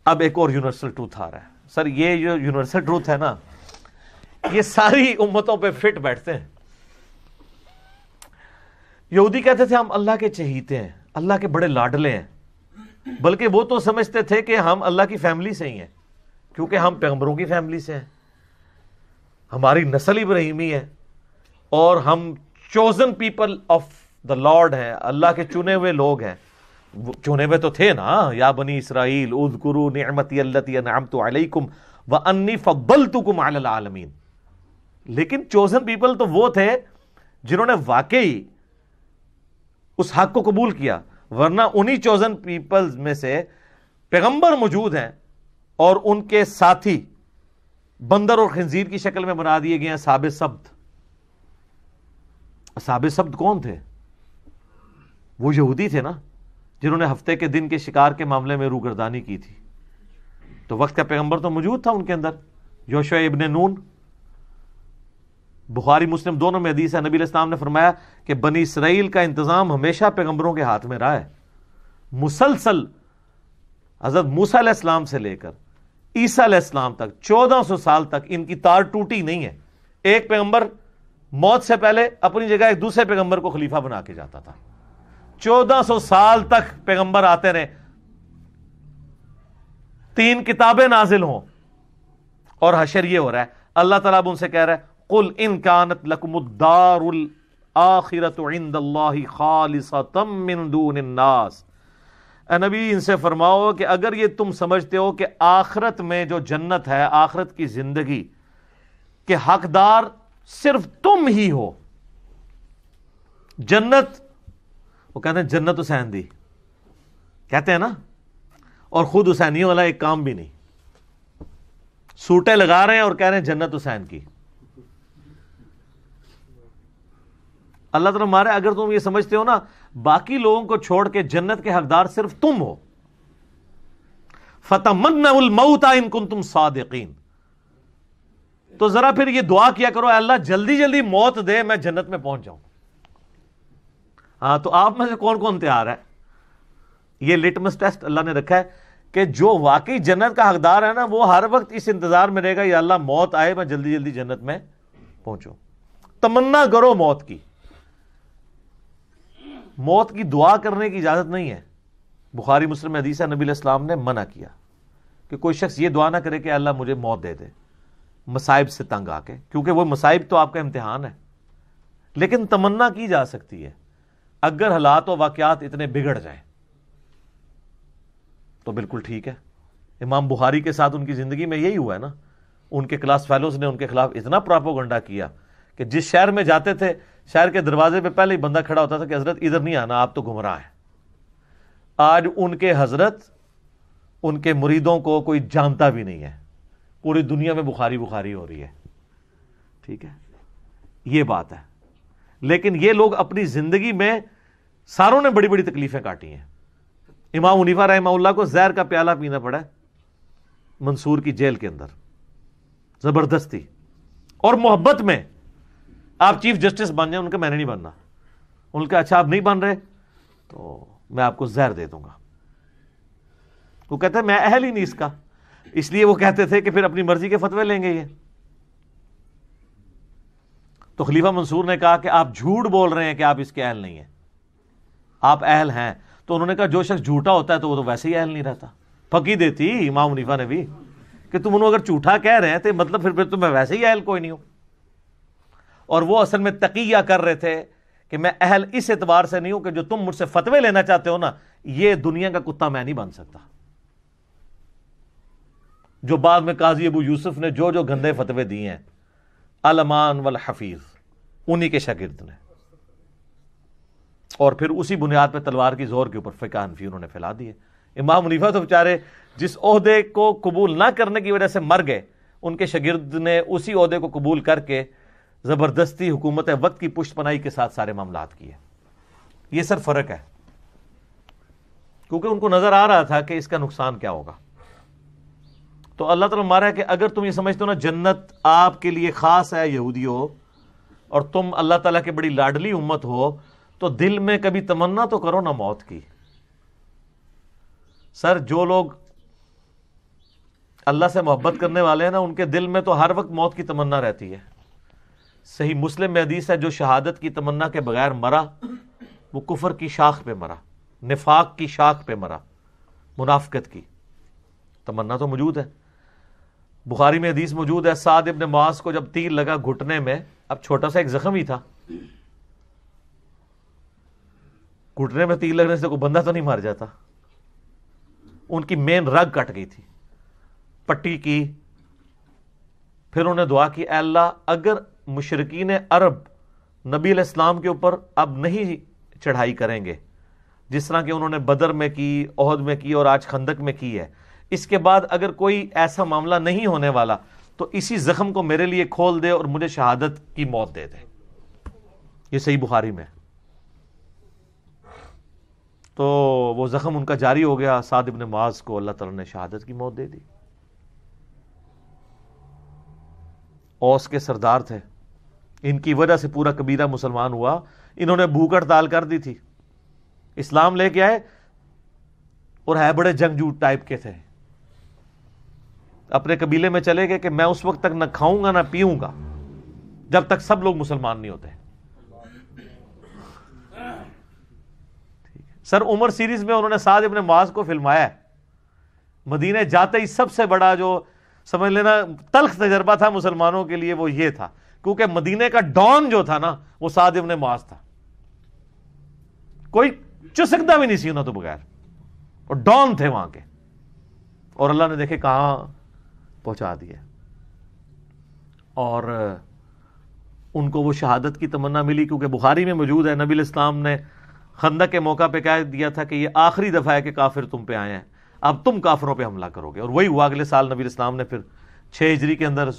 اب ایک اور یونیورسل ٹروتھ آ رہا ہے. سر یہ جو یونیورسل ٹروتھ ہے نا یہ ساری امتوں پہ فٹ بیٹھتے ہیں. یہودی کہتے تھے ہم اللہ کے چہیتے ہیں, اللہ کے بڑے لاڈلے ہیں, بلکہ وہ تو سمجھتے تھے کہ ہم اللہ کی فیملی سے ہی ہیں, کیونکہ ہم پیغمبروں کی فیملی سے ہیں, ہماری نسل ابراہیمی ہے, اور ہم chosen people of the lord ہیں, اللہ کے چنے ہوئے لوگ ہیں. چنے ہوئے تو تھے نا, یا بنی اسرائیل اذکروا نعمتی التی انعمت علیکم وانی فضلتکم علی العالمین. لیکن چوزن پیپل تو وہ تھے جنہوں نے واقعی اس حق کو قبول کیا, ورنہ انہی چوزن پیپلز میں سے پیغمبر موجود ہیں اور ان کے ساتھی بندر اور خنزیر کی شکل میں بنا دیے گئے ہیں اصحاب سبت. اصحاب سبت کون تھے؟ وہ یہودی تھے نا, جنہوں نے ہفتے کے دن کے شکار کے معاملے میں روگردانی کی تھی. تو وقت کا پیغمبر تو موجود تھا ان کے اندر, یوشع ابن نون. بخاری مسلم دونوں میں حدیث ہے, نبی علیہ السلام نے فرمایا کہ بنی اسرائیل کا انتظام ہمیشہ پیغمبروں کے ہاتھ میں رہا ہے. مسلسل حضرت موسیٰ علیہ السلام سے لے کر عیسیٰ علیہ السلام تک 1400 سال تک ان کی تار ٹوٹی نہیں ہے. ایک پیغمبر موت سے پہلے اپنی جگہ ایک دوسرے پیغمبر کو خلیفہ بنا کے جاتا تھا. 1400 سال تک پیغمبر آتے رہے, 3 کتابیں نازل ہوں, اور حشر یہ ہو رہا ہے, اللہ تعالیٰ اب ان سے کہہ رہا ہے قل ان کانت لکم الدار الآخرۃ عند اللہ خالصۃ من دون الناس. اے نبی ان سے فرماؤ کہ اگر یہ تم سمجھتے ہو کہ آخرت میں جو جنت ہے, آخرت کی زندگی کے حقدار صرف تم ہی ہو. جنت, وہ کہتے ہیں جنت حسین دی, کہتے ہیں نا, اور خود حسینیوں والا ایک کام بھی نہیں, سوٹیں لگا رہے ہیں اور کہہ رہے ہیں جنت حسین کی. اللہ تعالیٰ مارے اگر تم یہ سمجھتے ہو نا باقی لوگوں کو چھوڑ کے جنت کے حقدار صرف تم ہو, فَتَمَنَّوُا الْمَوْتَ إِن كُنتُمْ صَادِقِينَ, تو ذرا پھر یہ دعا کیا کرو, اے اللہ جلدی جلدی موت دے, میں جنت میں پہنچ جاؤں. ہاں تو آپ میں سے کون کون تیار ہے؟ یہ لٹمس ٹیسٹ اللہ نے رکھا ہے کہ جو واقعی جنت کا حقدار ہے نا وہ ہر وقت اس انتظار میں رہے گا, یا اللہ موت آئے میں جلدی جلدی جنت میں پہنچوں. تمنا کرو موت کی, موت کی دعا کرنے کی اجازت نہیں ہے. بخاری مسلم میں حدیث ہے, نبی علیہ السلام نے منع کیا کہ کوئی شخص یہ دعا نہ کرے کہ اللہ مجھے موت دے دے مصائب سے تنگ آ کے, کیونکہ وہ مصائب تو آپ کا امتحان ہے. لیکن تمنا کی جا سکتی ہے اگر حالات و واقعات اتنے بگڑ جائیں تو بالکل ٹھیک ہے. امام بخاری کے ساتھ ان کی زندگی میں یہی ہوا ہے نا, ان کے کلاس فیلوز نے ان کے خلاف اتنا پراپوگنڈا کیا کہ جس شہر میں جاتے تھے شہر کے دروازے پہ پہلے ہی بندہ کھڑا ہوتا تھا کہ حضرت ادھر نہیں آنا, آپ تو گمراہ ہیں. آج ان کے حضرت ان کے مریدوں کو کوئی جانتا بھی نہیں ہے, پوری دنیا میں بخاری بخاری ہو رہی ہے. ٹھیک ہے, یہ بات ہے. لیکن یہ لوگ اپنی زندگی میں ساروں نے بڑی بڑی تکلیفیں کاٹی ہیں. امام حنیفہ رحمہ اللہ کو زہر کا پیالہ پینا پڑا ہے منصور کی جیل کے اندر, زبردستی, اور محبت میں. آپ چیف جسٹس بن جائیں, ان کا میں نے نہیں بننا. ان کا اچھا آپ نہیں بن رہے تو میں آپ کو زہر دے دوں گا. وہ کہتے ہیں میں اہل ہی نہیں اس کا, اس لیے وہ کہتے تھے کہ پھر اپنی مرضی کے فتوے لیں گے یہ. تو خلیفہ منصور نے کہا کہ آپ جھوٹ بول رہے ہیں کہ آپ اس کے اہل نہیں ہیں, آپ اہل ہیں. تو انہوں نے کہا جو شخص جھوٹا ہوتا ہے تو وہ تو ویسے ہی اہل نہیں رہتا. پھکی دیتی امام حنیفہ نے بھی کہ تم انہوں اگر جھوٹا کہہ رہے ہیں تو مطلب پھر تو میں ویسے ہی اہل کوئی نہیں ہوں. اور وہ اصل میں تقیہ کر رہے تھے کہ میں اہل اس اعتبار سے نہیں ہوں کہ جو تم مجھ سے فتوے لینا چاہتے ہو نا, یہ دنیا کا کتا میں نہیں بن سکتا. جو بعد میں قاضی ابو یوسف نے جو جو گندے فتوے دیے ہیں, علمان والحفیظ, انہی کے شاگرد نے, اور پھر اسی بنیاد پہ تلوار کی زور کے اوپر فقہ حنفی انہوں نے پھیلا دیے. امام حنیفہ تو بیچارے جس عہدے کو قبول نہ کرنے کی وجہ سے مر گئے, ان کے شاگرد نے اسی عہدے کو قبول کر کے زبردستی حکومت وقت کی پشت پناہی کے ساتھ سارے معاملات کیے. یہ سر فرق ہے, کیونکہ ان کو نظر آ رہا تھا کہ اس کا نقصان کیا ہوگا. تو اللہ تعالیٰ مارا ہے کہ اگر تم یہ سمجھتے ہو نا جنت آپ کے لیے خاص ہے یہودیوں, اور تم اللہ تعالیٰ کی بڑی لاڈلی امت ہو, تو دل میں کبھی تمنا تو کرو نا موت کی. سر جو لوگ اللہ سے محبت کرنے والے ہیں نا، ان کے دل میں تو ہر وقت موت کی تمنا رہتی ہے. صحیح مسلم میں حدیث ہے، جو شہادت کی تمنا کے بغیر مرا وہ کفر کی شاخ پہ مرا، نفاق کی شاخ پہ مرا، منافقت کی. تمنا تو موجود ہے. بخاری میں حدیث موجود ہے، سعد ابن معاذ کو جب تیر لگا گھٹنے میں، اب چھوٹا سا ایک زخم ہی تھا، گھٹنے میں تیر لگنے سے کوئی بندہ تو نہیں مر جاتا، ان کی مین رگ کٹ گئی تھی، پٹی کی. پھر انہوں نے دعا کی، اے اللہ اگر مشرکین عرب نبی علیہ السلام کے اوپر اب نہیں چڑھائی کریں گے جس طرح کہ انہوں نے بدر میں کی، احد میں کی اور آج خندق میں کی ہے، اس کے بعد اگر کوئی ایسا معاملہ نہیں ہونے والا تو اسی زخم کو میرے لیے کھول دے اور مجھے شہادت کی موت دے دے. یہ صحیح بخاری میں. تو وہ زخم ان کا جاری ہو گیا، سعد ابن معاذ کو اللہ تعالیٰ نے شہادت کی موت دے دی. اوس کے سردار تھے، ان کی وجہ سے پورا قبیلہ مسلمان ہوا. انہوں نے بھوک ہڑتال کر دی تھی، اسلام لے کے آئے اور ہے بڑے جنگجو ٹائپ کے تھے. اپنے قبیلے میں چلے گئے کہ میں اس وقت تک نہ کھاؤں گا نہ پیوں گا جب تک سب لوگ مسلمان نہیں ہوتے. سر عمر سیریز میں انہوں نے سعد ابن معاذ کو فلمایا ہے. مدینے جاتے ہی سب سے بڑا جو سمجھ لینا تلخ تجربہ تھا مسلمانوں کے لیے وہ یہ تھا، کیونکہ مدینے کا ڈان جو تھا نا وہ سعد ابن معاذ تھا. کوئی چسکتا بھی نہیں سی انہوں تو بغیر، اور ڈان تھے وہاں کے، اور اللہ نے دیکھے کہاں پہنچا دیا. اور ان کو وہ شہادت کی تمنا ملی، کیونکہ بخاری میں موجود ہے نبی علیہ السلام نے خندق کے موقع پہ کہہ دیا تھا کہ یہ آخری دفعہ ہے کہ کافر تم پہ آئے ہیں، اب تم کافروں پہ حملہ کرو گے. اور وہی ہوا. اگلے سال نبی علیہ السلام نے پھر 6 ہجری کے اندر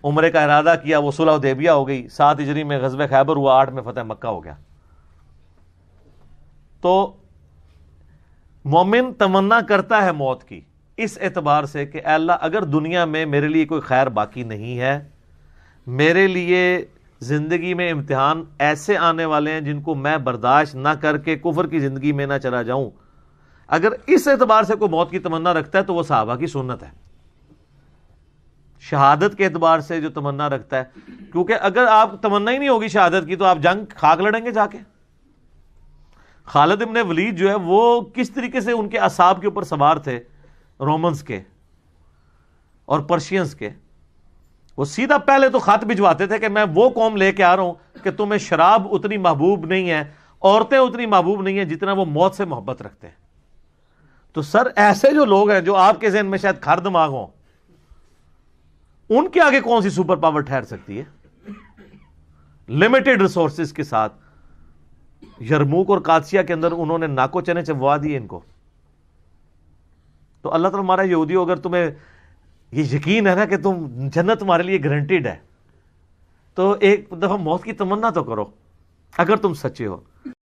عمرے کا ارادہ کیا، وہ صلح حدیبیہ ہو گئی. 7 ہجری میں غزوہ خیبر ہوا، 8 میں فتح مکہ ہو گیا. تو مومن تمنا کرتا ہے موت کی اس اعتبار سے کہ اے اللہ اگر دنیا میں میرے لیے کوئی خیر باقی نہیں ہے، میرے لیے زندگی میں امتحان ایسے آنے والے ہیں جن کو میں برداشت نہ کر کے کفر کی زندگی میں نہ چلا جاؤں، اگر اس اعتبار سے کوئی موت کی تمنا رکھتا ہے تو وہ صحابہ کی سنت ہے. شہادت کے اعتبار سے جو تمنا رکھتا ہے، کیونکہ اگر آپ تمنا ہی نہیں ہوگی شہادت کی تو آپ جنگ خاک لڑیں گے جا کے. خالد ابن ولید جو ہے وہ کس طریقے سے ان کے اعصاب کے اوپر سوار تھے رومنز کے اور پرشینز کے. وہ سیدھا پہلے تو خط بھجواتے تھے کہ میں وہ قوم لے کے آ رہا ہوں کہ تمہیں شراب اتنی محبوب نہیں ہے، عورتیں اتنی محبوب نہیں ہیں جتنا وہ موت سے محبت رکھتے ہیں. تو سر ایسے جو لوگ ہیں جو آپ کے ذہن میں شاید کھر دماغ ہوں، ان کے آگے کون سی سپر پاور ٹھہر سکتی ہے؟ لمیٹڈ ریسورسز کے ساتھ یرموک اور قادسیہ کے اندر انہوں نے ناکو چنے چبوا دیے ان کو. تو اللہ تعالیٰ ہمارا یہودی ہو، اگر تمہیں یہ یقین ہے نا کہ تم جنت تمہارے لیے گارنٹیڈ ہے، تو ایک دفعہ موت کی تمنا تو کرو اگر تم سچے ہو.